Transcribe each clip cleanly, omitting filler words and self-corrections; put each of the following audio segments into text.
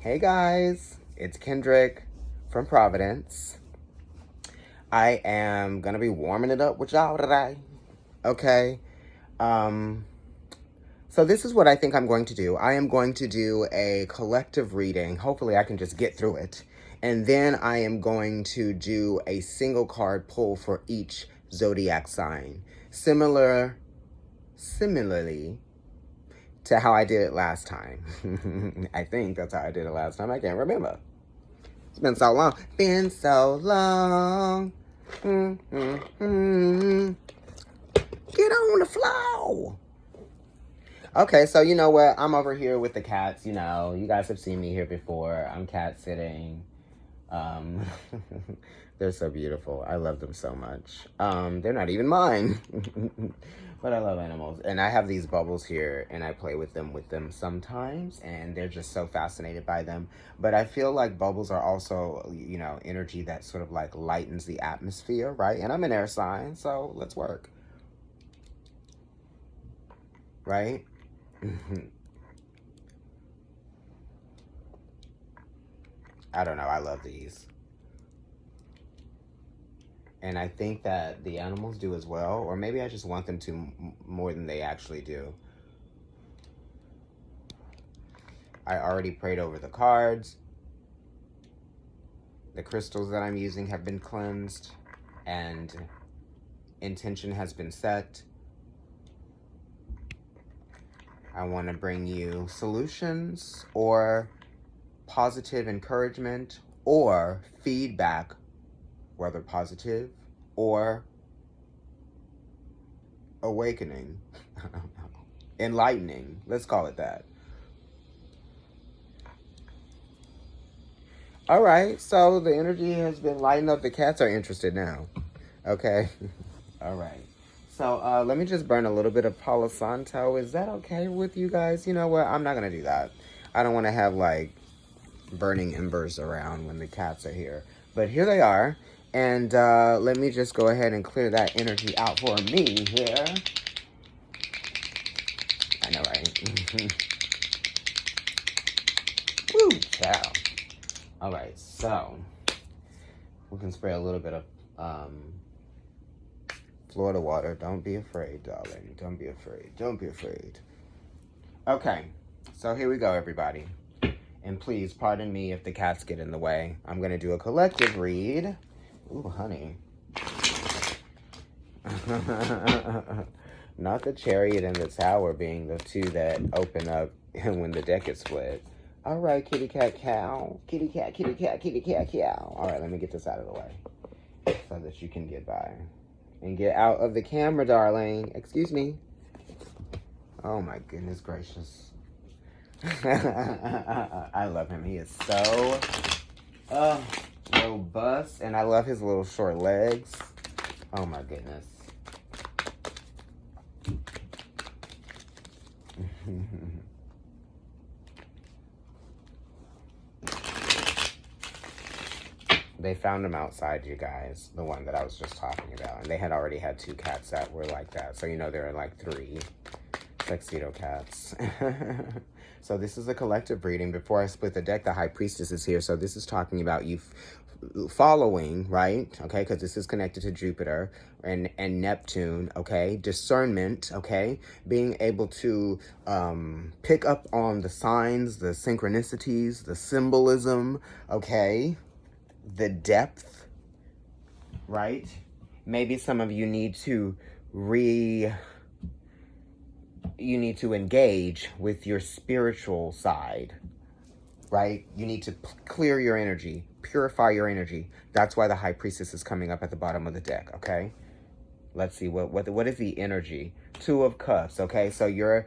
Hey guys, it's Kendrick from Providence. I am gonna be warming it up with y'all today. Okay. Um, so this is what I think I'm going to do. I am going to do a collective reading. Hopefully I can just get through it. And then I am going to do a single card pull for each zodiac sign. Similarly to how I did it last time. I think that's how I did it last time. I can't remember. It's been so long. Been so long. Get on the flow. Okay, so you know what? I'm over here with the cats. You know, you guys have seen me here before. I'm cat sitting. Um, they're so beautiful. I love them so much. They're not even mine. But I love animals. And I have these bubbles here, and I play with them sometimes, and they're just so fascinated by them. But I feel like bubbles are also, you know, energy that sort of like lightens the atmosphere, right? And I'm an air sign, so let's work. Right? I don't know. I love these. And I think that the animals do as well, or maybe I just want them to more than they actually do. I already prayed over the cards. The crystals that I'm using have been cleansed, and intention has been set. I want to bring you solutions or positive encouragement or feedback, whether positive or awakening. I don't know. Enlightening. Let's call it that. All right. So the energy has been lightened up. The cats are interested now. Okay. All right. So let me just burn a little bit of Palo Santo. Is that okay with you guys? You know what? I'm not going to do that. I don't want to have like burning embers around when the cats are here. But here they are. And let me just go ahead and clear that energy out for me here. I know, right? Woo, ciao. All right, so we can spray a little bit of Florida water. Don't be afraid, darling. Don't be afraid. Don't be afraid. Okay, so here we go, everybody. And please pardon me if the cats get in the way. I'm going to do a collective read. Ooh, honey. Not the chariot and the tower being the two that open up when the deck is split. All right, kitty cat cow. Kitty cat, kitty cat, kitty cat cow. All right, let me get this out of the way so that you can get by. And get out of the camera, darling. Excuse me. Oh, my goodness gracious. I love him. He is so robust. And I love his little short legs. Oh, my goodness. They found him outside, you guys. The one that I was just talking about. And they had already had 2 cats that were like that. So, you know, there are like 3 tuxedo cats. So this is a collective reading. Before I split the deck, the High Priestess is here. So this is talking about you following, right? Okay, because this is connected to Jupiter and Neptune, okay? Discernment, okay? Being able to pick up on the signs, the synchronicities, the symbolism, okay? The depth, right? Maybe some of you need to engage with your spiritual side, right? You need to clear your energy, purify your energy. That's why the High Priestess is coming up at the bottom of the deck, okay? Let's see, what is the energy? 2 of Cups, okay? So your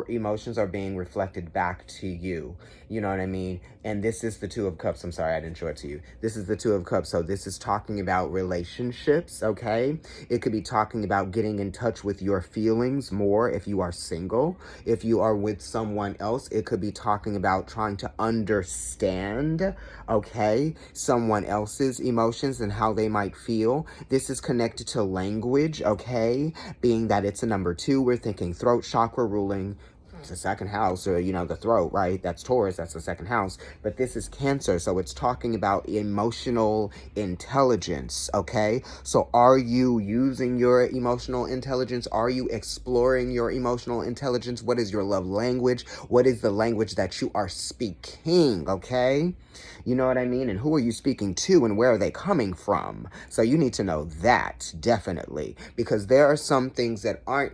emotions are being reflected back to you. You know what I mean? And this is the 2 of Cups. I'm sorry, I didn't show it to you. This is the 2 of Cups. So this is talking about relationships, okay? It could be talking about getting in touch with your feelings more if you are single. If you are with someone else, it could be talking about trying to understand, okay, someone else's emotions and how they might feel. This is connected to language, okay? Being that it's a number 2, we're thinking throat chakra ruling, it's the second house, or, the throat, right? That's Taurus, that's the second house. But this is Cancer, so it's talking about emotional intelligence, okay? So are you using your emotional intelligence? Are you exploring your emotional intelligence? What is your love language? What is the language that you are speaking, okay? You know what I mean? And who are you speaking to, and where are they coming from? So you need to know that, definitely. Because there are some things that aren't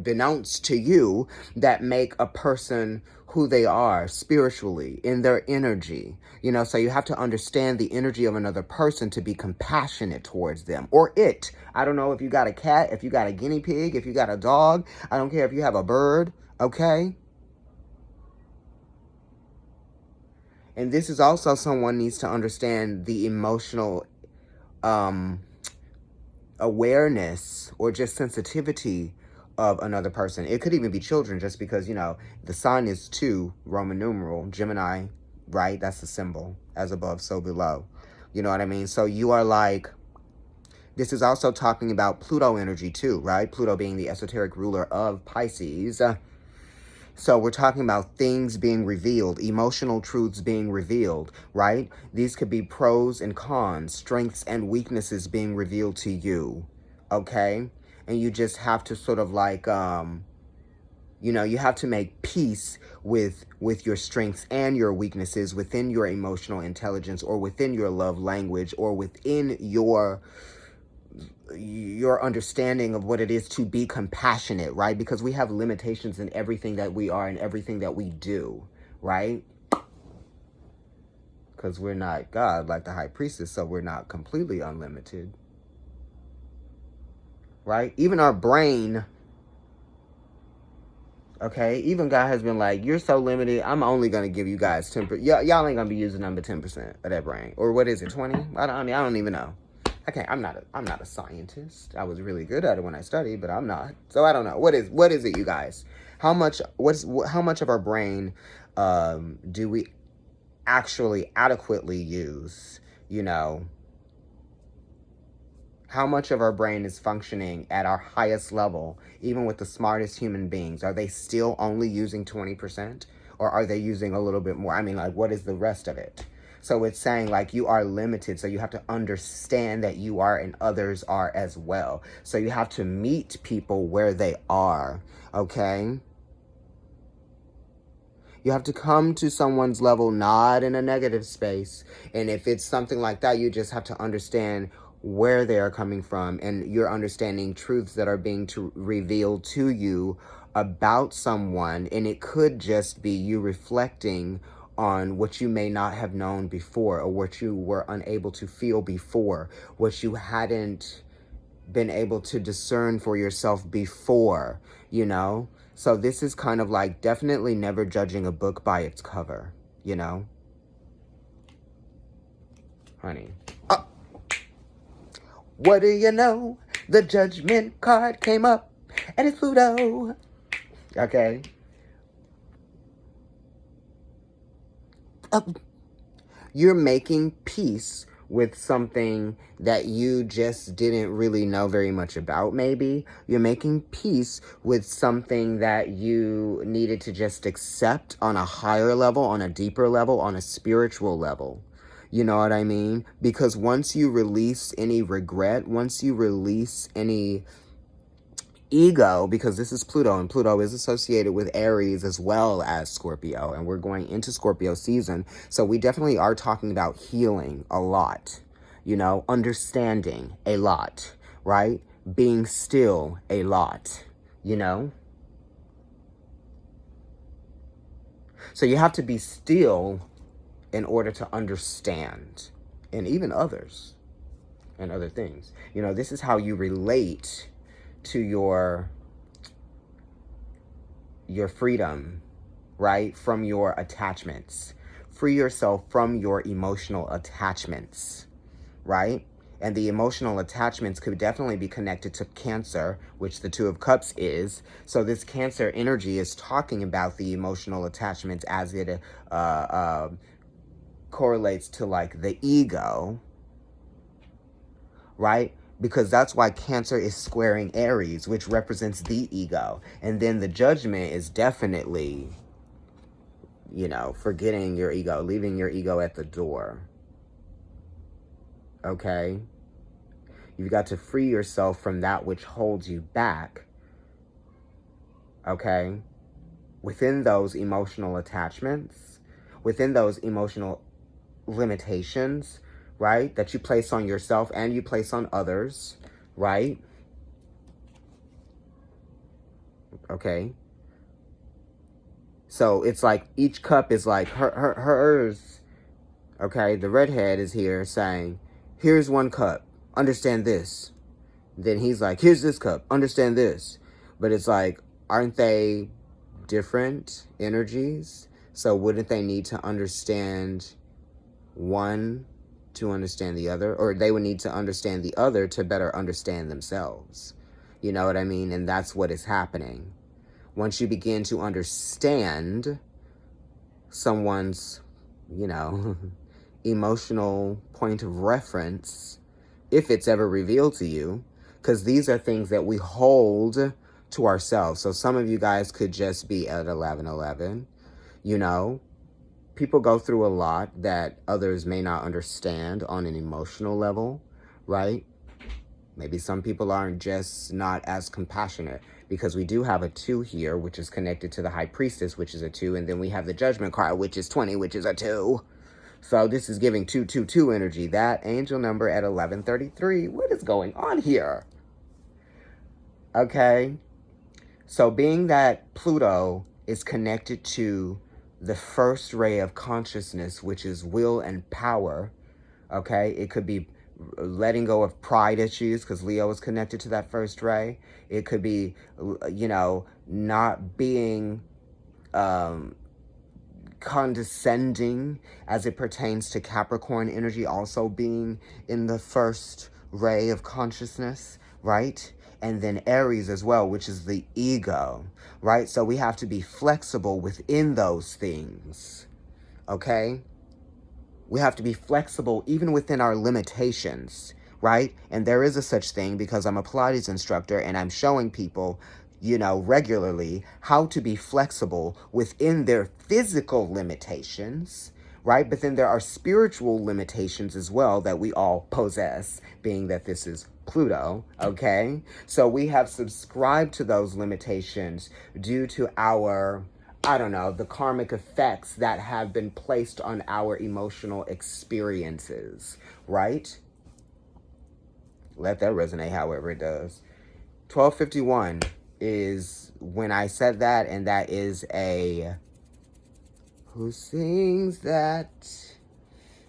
announced to you that make a person who they are spiritually, in their energy. So you have to understand the energy of another person to be compassionate towards them. Or it. I don't know if you got a cat, if you got a guinea pig, if you got a dog. I don't care if you have a bird, okay? And this is also someone needs to understand the emotional awareness or just sensitivity of another person. It could even be children, just because, the sign is 2, Roman numeral, Gemini, right? That's the symbol. As above, so below. You know what I mean? So you are like, this is also talking about Pluto energy too, right? Pluto being the esoteric ruler of Pisces. So we're talking about things being revealed, emotional truths being revealed, right? These could be pros and cons, strengths and weaknesses being revealed to you, okay? And you just have to sort of like, you have to make peace with your strengths and your weaknesses within your emotional intelligence, or within your love language, or within your understanding of what it is to be compassionate, right? Because we have limitations in everything that we are and everything that we do, right? Because we're not God like the high priestess, so we're not completely unlimited, right? Even our brain, okay? Even God has been like, you're so limited, I'm only going to give you guys 10%. Y'all ain't going to be using number 10% of that brain. Or what is it, 20? I don't even know. I'm not a scientist. I was really good at it when I studied, but I'm not. So I don't know. What is it, you guys? How much of our brain do we actually adequately use? How much of our brain is functioning at our highest level, even with the smartest human beings? Are they still only using 20%? Or are they using a little bit more? I mean, like, what is the rest of it? So it's saying, like, you are limited, so you have to understand that you are and others are as well. So you have to meet people where they are, okay? You have to come to someone's level, not in a negative space. And if it's something like that, you just have to understand where they are coming from, and you're understanding truths that are being revealed to you about someone. And it could just be you reflecting on what you may not have known before, or what you were unable to feel before, what you hadn't been able to discern for yourself before, So this is kind of like definitely never judging a book by its cover, Honey. Oh, what do you know? The Judgment card came up, and it's Pluto. Okay. You're making peace with something that you just didn't really know very much about, maybe. You're making peace with something that you needed to just accept on a higher level, on a deeper level, on a spiritual level. You know what I mean? Because once you release any regret, once you release any ego, because this is Pluto, and Pluto is associated with Aries as well as Scorpio, and we're going into Scorpio season, so we definitely are talking about healing a lot, understanding a lot, right? Being still a lot, So you have to be still in order to understand, and even others and other things. This is how you relate to your freedom, right? From your attachments. Free yourself from your emotional attachments, right? And the emotional attachments could definitely be connected to Cancer, which the Two of Cups is. So this Cancer energy is talking about the emotional attachments as it correlates to, like, the ego, right? because that's why Cancer is squaring Aries, which represents the ego. And then the Judgment is definitely, you know, forgetting your ego, leaving your ego at the door. Okay? You've got to free yourself from that which holds you back. Okay? Within those emotional attachments, within those emotional limitations, right? That you place on yourself and you place on others, right? Okay? So it's like each cup is like hers. Okay? The redhead is here saying, here's one cup. Understand this. Then he's like, here's this cup. Understand this. But it's like, aren't they different energies? So wouldn't they need to understand one to understand the other? Or they would need to understand the other to better understand themselves. You know what I mean? And that's what is happening. Once you begin to understand someone's, you know, emotional point of reference, if it's ever revealed to you, because these are things that we hold to ourselves. So some of you guys could just be at 1111. You know, people go through a lot that others may not understand on an emotional level, right? Maybe some people aren't just not as compassionate, because we do have a 2 here, which is connected to the High Priestess, which is a 2. And then we have the Judgment card, which is 20, which is a 2. So this is giving 222 energy. That angel number at 1133. What is going on here? Okay. So being that Pluto is connected to the first ray of consciousness, which is will and power, okay? It could be letting go of pride issues, because Leo is connected to that first ray. It could be, you know, not being condescending as it pertains to Capricorn energy also being in the first ray of consciousness, right? And then Aries as well, which is the ego, right? So we have to be flexible within those things, okay? We have to be flexible even within our limitations, right? And there is a such thing, because I'm a Pilates instructor and I'm showing people, you know, regularly how to be flexible within their physical limitations, right? But then there are spiritual limitations as well that we all possess, being that this is Pluto, okay? So we have subscribed to those limitations due to our, I don't know, the karmic effects that have been placed on our emotional experiences, right? Let that resonate however it does. 1251 is when I said that, and that is a... Who sings that?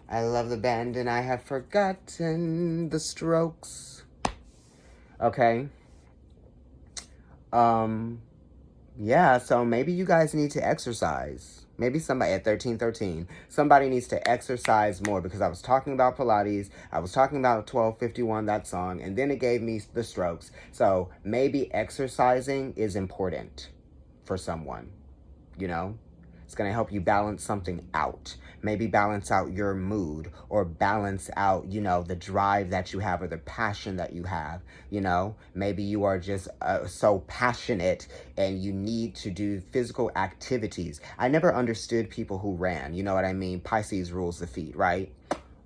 I love the band and I have forgotten the Strokes. Okay. Yeah, so maybe you guys need to exercise. Maybe somebody at 1313, somebody needs to exercise more, because I was talking about Pilates, I was talking about 1251, that song, and then it gave me the Strokes. So maybe exercising is important for someone, you know? It's going to help you balance something out. Maybe balance out your mood, or balance out, you know, the drive that you have, or the passion that you have, you know. Maybe you are just so passionate and you need to do physical activities. I never understood people who ran, you know what I mean? Pisces rules the feet, right?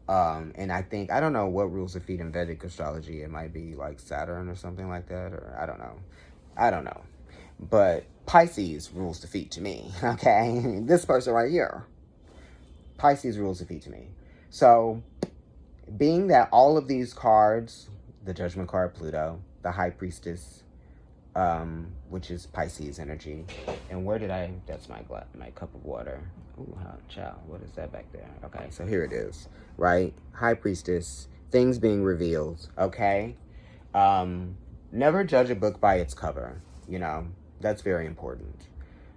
And I think, I don't know what rules the feet in Vedic astrology. It might be like Saturn or something like that, or I don't know. But Pisces rules the feet to me, okay? This person right here. Pisces rules the feet to me. So, being that all of these cards, the Judgment card, Pluto, the High Priestess, which is Pisces energy, and where did I, that's my cup of water. Ooh, child, what is that back there? Okay, so here it is, right? High Priestess, things being revealed, okay? Never judge a book by its cover, you know? That's very important.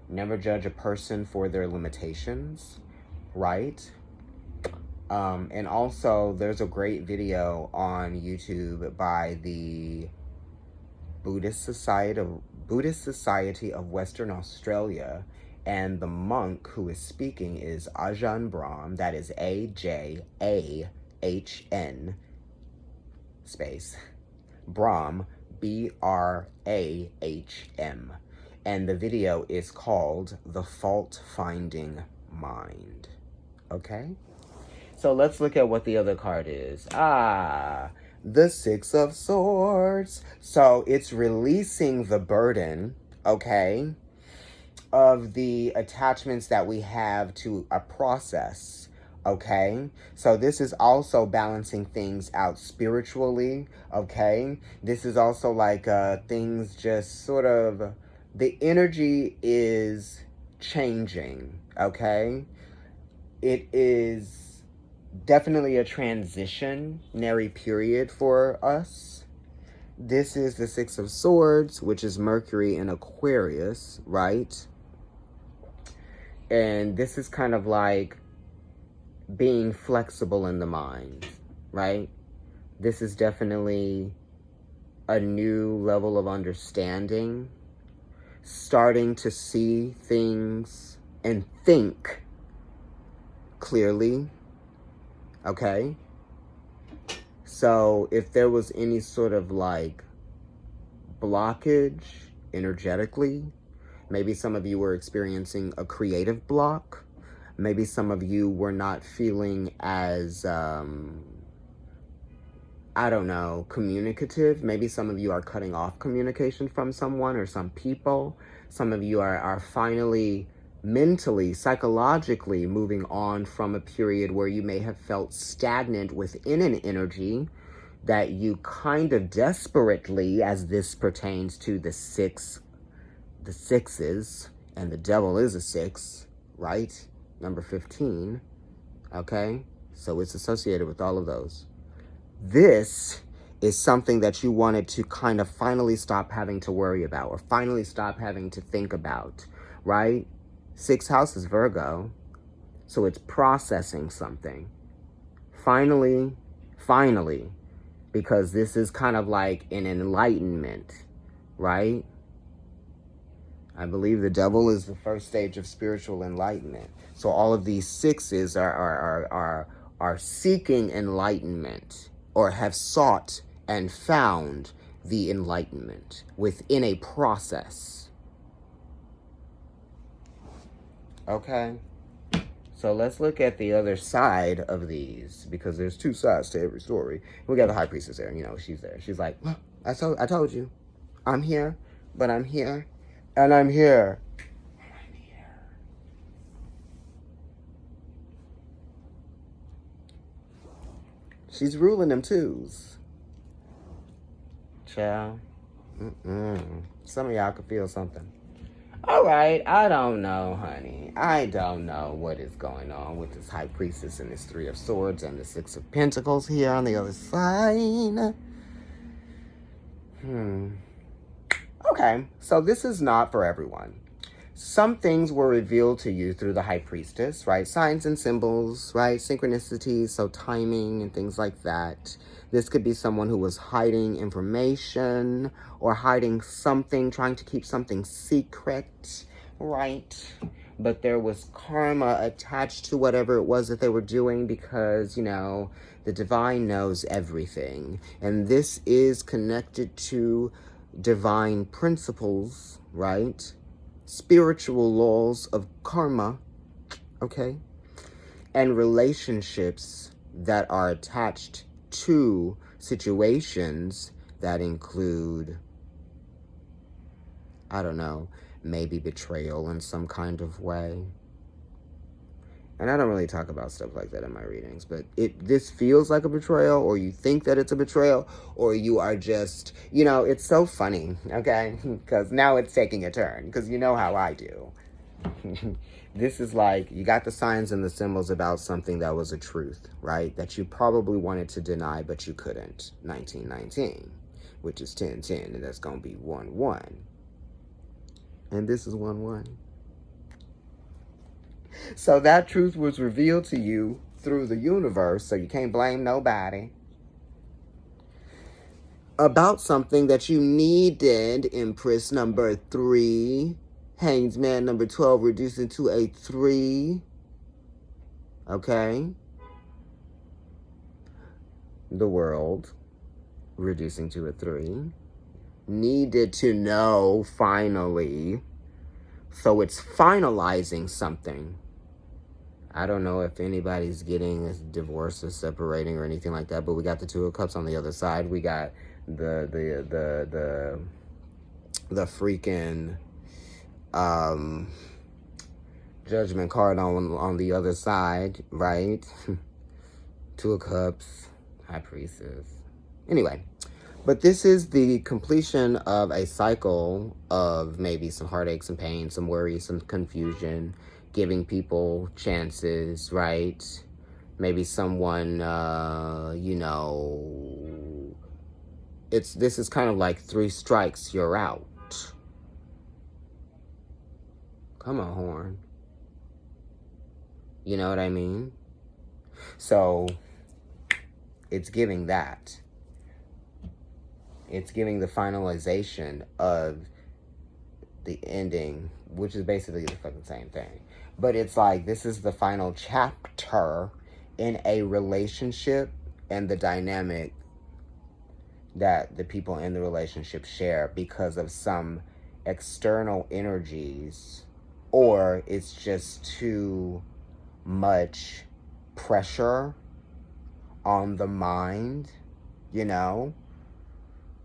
Never judge a person for their limitations, right? And also, there's a great video on YouTube by the Buddhist Society of Western Australia, and the monk who is speaking is Ajahn Brahm. That is AJAHN space Brahm, Brahm. And the video is called The Fault Finding Mind. Okay? So let's look at what the other card is. The Six of Swords. So it's releasing the burden, okay, of the attachments that we have to a process, okay? So this is also balancing things out spiritually, okay? This is also like things just sort of, the energy is changing, okay? It is definitely a transitionary period for us. This is the Six of Swords, which is Mercury in Aquarius, right? And this is kind of like being flexible in the mind, right? This is definitely a new level of understanding, starting to see things and think clearly. Okay, so if there was any sort of like blockage energetically, maybe some of you were experiencing a creative block. Maybe some of you were not feeling as, I don't know, communicative. Maybe some of you are cutting off communication from someone or some people. Some of you are finally mentally, psychologically moving on from a period where you may have felt stagnant within an energy that you kind of desperately, as this pertains to the sixes, and the devil is a 6, right? Number 15, okay? So it's associated with all of those. This is something that you wanted to kind of finally stop having to worry about, or finally stop having to think about, right? 6th house is Virgo, so it's processing something. Finally, because this is kind of like an enlightenment, right? I believe the devil is the first stage of spiritual enlightenment. So all of these 6s are seeking enlightenment, or have sought and found the enlightenment within a process. Okay, so let's look at the other side of these, because there's 2 sides to every story. We got the High Priestess there, you know, she's there. She's like, well, I told you, I'm here, but I'm here, and I'm here. She's ruling them 2s. Child. Some of y'all could feel something. All right, I don't know, honey. I don't know what is going on with this High Priestess and this 3 of Swords and the 6 of Pentacles here on the other side. Okay, so this is not for everyone. Some things were revealed to you through the High Priestess, right? Signs and symbols, right? Synchronicities, so timing and things like that. This could be someone who was hiding information or hiding something, trying to keep something secret, right? But there was karma attached to whatever it was that they were doing, because, you know, the divine knows everything. And this is connected to divine principles, right? Spiritual laws of karma, okay? And relationships that are attached to situations that include, I don't know, maybe betrayal in some kind of way. And I don't really talk about stuff like that in my readings, but this feels like a betrayal, or you think that it's a betrayal, or you are just, you know, it's so funny, okay? Because now it's taking a turn, because you know how I do. This is like, you got the signs and the symbols about something that was a truth, right? That you probably wanted to deny, but you couldn't. 1919, which is 1010, and that's going to be 11. And this is 11. So that truth was revealed to you through the universe, so you can't blame nobody. About something that you needed, Empress number 3. Hangman number 12 reduced into a 3. Okay. The World. reducing to a 3. Needed to know, finally. So it's finalizing something. I don't know if anybody's getting a divorce or separating or anything like that, but we got the 2 of Cups on the other side. We got the freaking Judgment card on the other side, right? 2 of Cups, High Priestess. Anyway, but this is the completion of a cycle of maybe some heartache, some pain, some worry, some confusion, giving people chances, right? Maybe someone, this is kind of like 3 strikes, you're out. Come on, Horn. You know what I mean? So, it's giving that. It's giving the finalization of the ending, which is basically the fucking same thing. But it's like, this is the final chapter in a relationship and the dynamic that the people in the relationship share because of some external energies, or it's just too much pressure on the mind,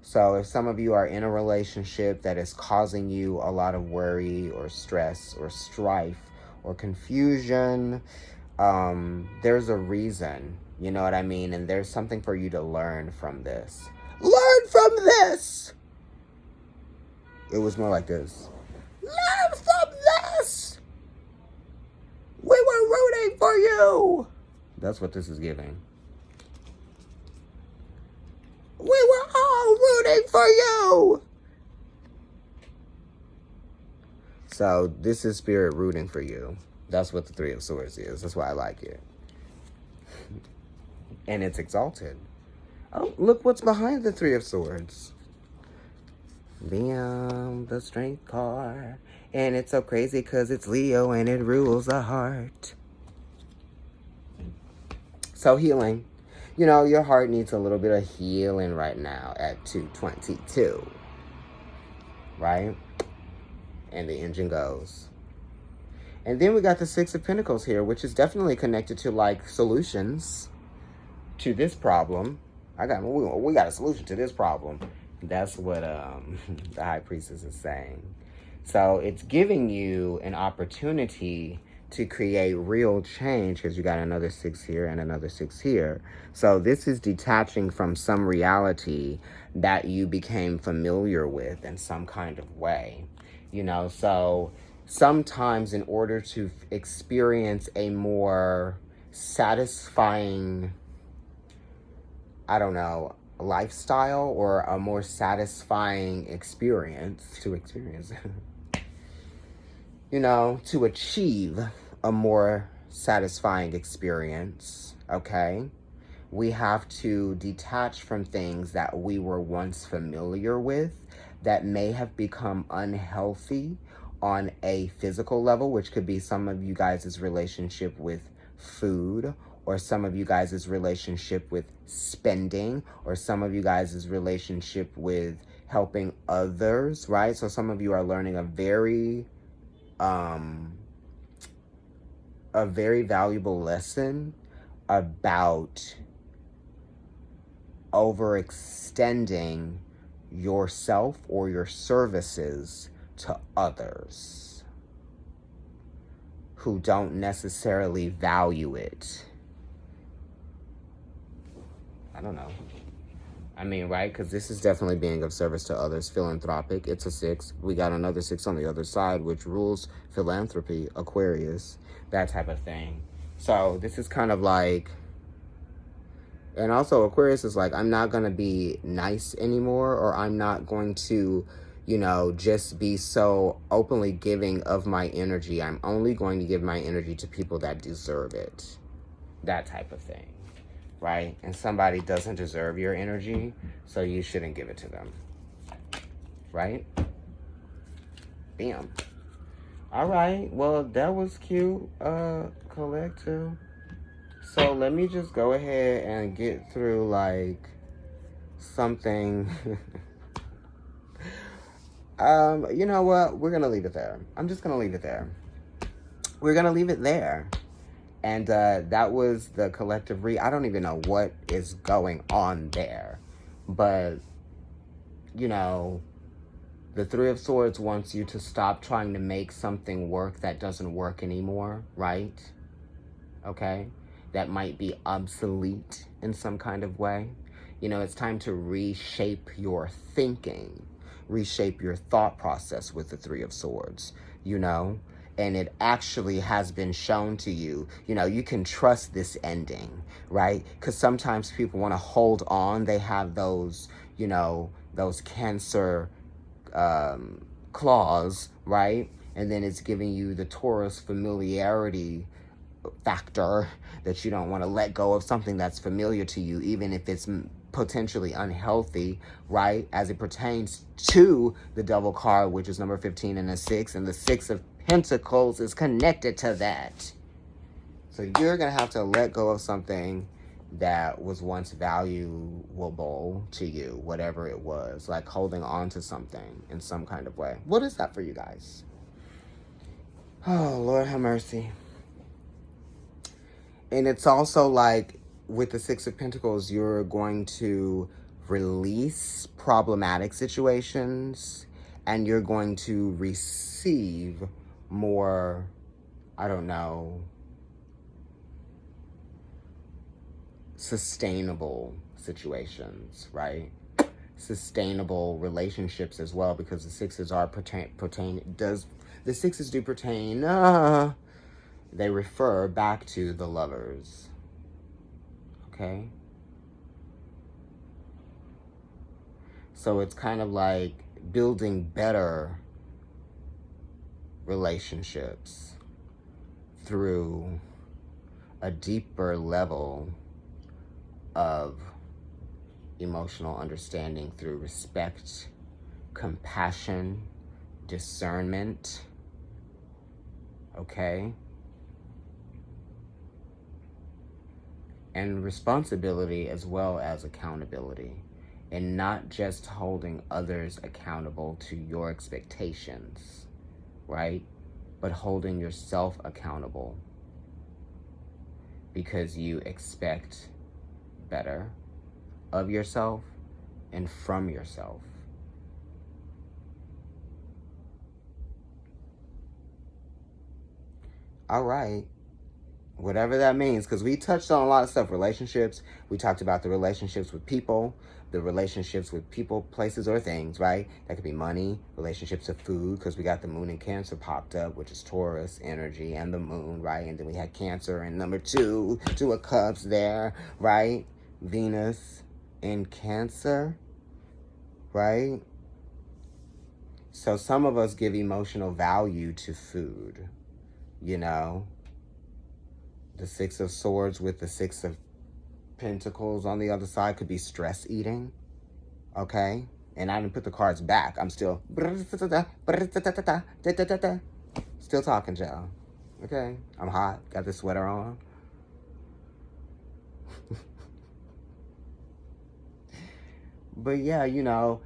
So if some of you are in a relationship that is causing you a lot of worry or stress or strife or confusion, there's a reason, you know what I mean? And there's something for you to learn from this. Learn from this! It was more like this. Learn from this! We were rooting for you! That's what this is giving. We were all rooting for you! So, this is Spirit rooting for you. That's what the 3 of Swords is. That's why I like it. And it's exalted. Oh, look what's behind the 3 of Swords. The Strength card. And it's so crazy because it's Leo and it rules the heart. So, healing. Your heart needs a little bit of healing right now at 222. Right? And the engine goes. And then we got the 6 of Pentacles here, which is definitely connected to, like, solutions to this problem. We got a solution to this problem. That's what the High Priestess is saying. So it's giving you an opportunity to create real change because you got another 6 here and another 6 here. So this is detaching from some reality that you became familiar with in some kind of way. So sometimes in order to experience a more satisfying, lifestyle or a more satisfying experience, to achieve a more satisfying experience, okay? We have to detach from things that we were once familiar with that may have become unhealthy on a physical level, which could be some of you guys' relationship with food, or some of you guys' relationship with spending, or some of you guys' relationship with helping others, right? So some of you are learning a very valuable lesson about overextending yourself or your services to others who don't necessarily value it. I don't know. Right? Because this is definitely being of service to others. Philanthropic. It's a 6. We got another 6 on the other side, which rules philanthropy, Aquarius, that type of thing. So this is kind of like, and also Aquarius is like, I'm not going to be nice anymore, or I'm not going to, just be so openly giving of my energy. I'm only going to give my energy to people that deserve it. That type of thing. Right? And somebody doesn't deserve your energy, so you shouldn't give it to them. Right? Bam. All right. Well, that was cute, collective. So let me just go ahead and get through, something. You know what? We're gonna leave it there. I'm just gonna leave it there. We're gonna leave it there. And that was the collective read. I don't even know what is going on there. But, you know, the Three of Swords wants you to stop trying to make something work that doesn't work anymore, right? Okay? That might be obsolete in some kind of way. You know, it's time to reshape your thinking, reshape your thought process with the Three of Swords, you know? And it actually has been shown to you, you know, you can trust this ending, right? Because sometimes people want to hold on. They have those, you know, those Cancer clause, right? And then it's giving you the Taurus familiarity factor that you don't want to let go of something that's familiar to you, even if it's potentially unhealthy, right? As it pertains to the Devil card, which is number 15 and a 6, and the 6 of Pentacles is connected to that. So you're going to have to let go of something that was once valuable to you, whatever it was, like holding on to something in some kind of way. What is that for you guys? Oh, Lord have mercy. And it's also like with the Six of Pentacles, you're going to release problematic situations and you're going to receive more, I don't know, sustainable situations, right? Sustainable relationships as well, because the sixes are the sixes do pertain, they refer back to the lovers, okay? So it's kind of like building better relationships through a deeper level of emotional understanding through respect, compassion, discernment, okay? And responsibility as well as accountability. And not just holding others accountable to your expectations, right? But holding yourself accountable because you expect better of yourself and from yourself. All right. Whatever that means, because we touched on a lot of stuff. Relationships, we talked about the relationships with people, the relationships with people, places, or things, right? That could be money, relationships with food, because we got the moon in Cancer popped up, which is Taurus energy, and the moon, right? And then we had Cancer and number 2 of Cups there, right? Venus in Cancer, right? So some of us give emotional value to food, you know? The Six of Swords with the Six of Pentacles on the other side could be stress eating, okay? And I didn't put the cards back. I'm still talking, y'all. Okay? I'm hot. Got this sweater on. But yeah, you know,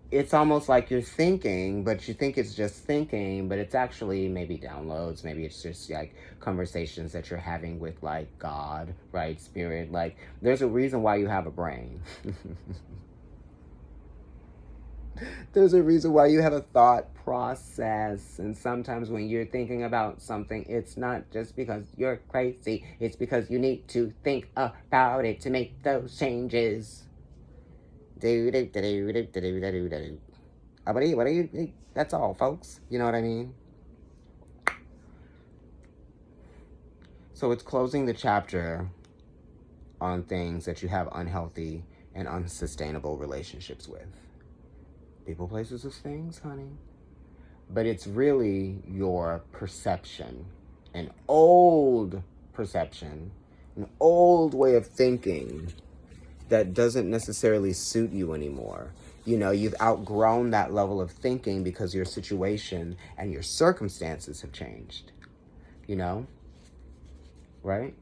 it's almost like you're thinking, but you think it's just thinking, but it's actually maybe downloads. Maybe it's just like conversations that you're having with like God, right? Spirit. Like there's a reason why you have a brain. There's a reason why you have a thought process. And sometimes when you're thinking about something, it's not just because you're crazy. It's because you need to think about it to make those changes. That's all, folks. You know what I mean? So it's closing the chapter on things that you have unhealthy and unsustainable relationships with. People, places, or things, honey. But it's really your perception. An old perception. An old way of thinking that doesn't necessarily suit you anymore. You know, you've outgrown that level of thinking because your situation and your circumstances have changed. You know? Right?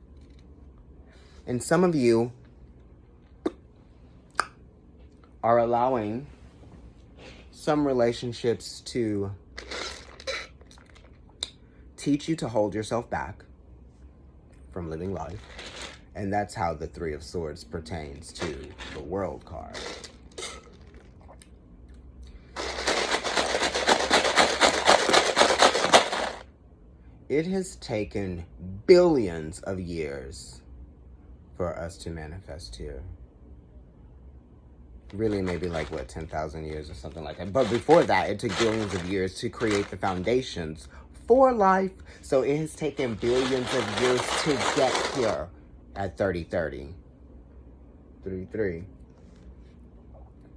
And some of you are allowing some relationships to teach you to hold yourself back from living life. And that's how the Three of Swords pertains to the World card. It has taken billions of years for us to manifest here. Really, maybe like, what, 10,000 years or something like that. But before that, it took billions of years to create the foundations for life. So it has taken billions of years to get here at 3030. 33.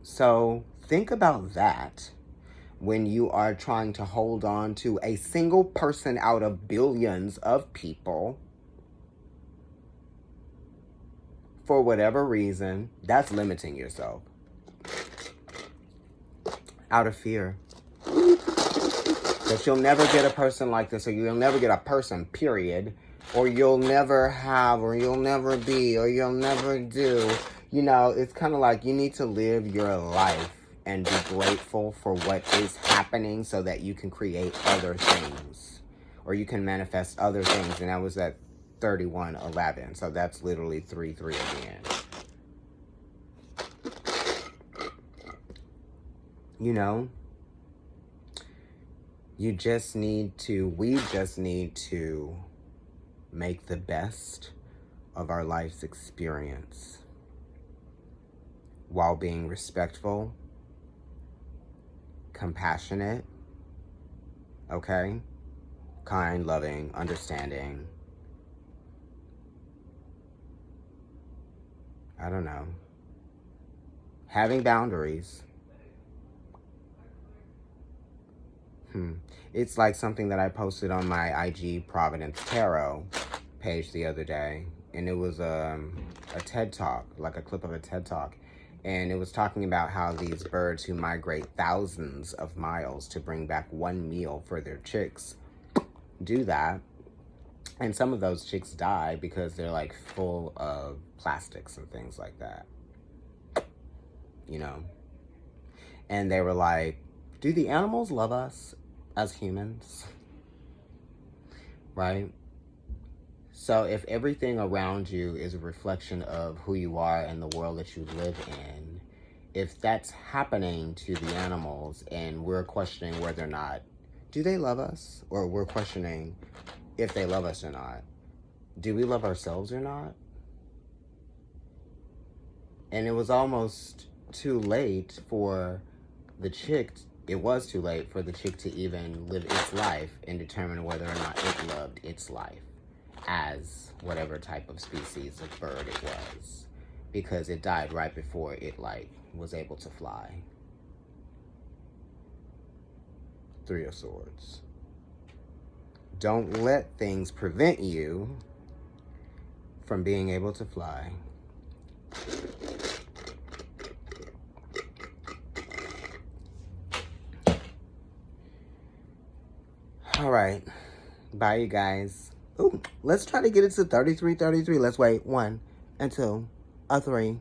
So think about that when you are trying to hold on to a single person out of billions of people. For whatever reason, that's limiting yourself. Out of fear. That you'll never get a person like this, or you'll never get a person, period. Or you'll never have, or you'll never be, or you'll never do. You know, it's kind of like you need to live your life and be grateful for what is happening so that you can create other things. Or you can manifest other things. And that was at 3111. So that's literally 33 again. You know, we just need to make the best of our life's experience while being respectful, compassionate, okay? Kind, loving, understanding. I don't know. Having boundaries. It's like something that I posted on my IG Providence Tarot page the other day. And it was a TED Talk, like a clip of a TED Talk. And it was talking about how these birds who migrate thousands of miles to bring back one meal for their chicks do that. And some of those chicks die because they're like full of plastics and things like that. You know? And they were like, do the animals love us as humans? Right? So if everything around you is a reflection of who you are and the world that you live in, if that's happening to the animals and we're questioning whether or not, do they love us? Or we're questioning if they love us or not. Do we love ourselves or not? And it was almost too late for the chick, it was too late for the chick to even live its life and determine whether or not it loved its life as whatever type of species of bird it was, because it died right before it was able to fly. Three of Swords. Don't let things prevent you from being able to fly. All right. Bye, you guys. Ooh, let's try to get it to 33. Let's wait. 1 and 2, 3.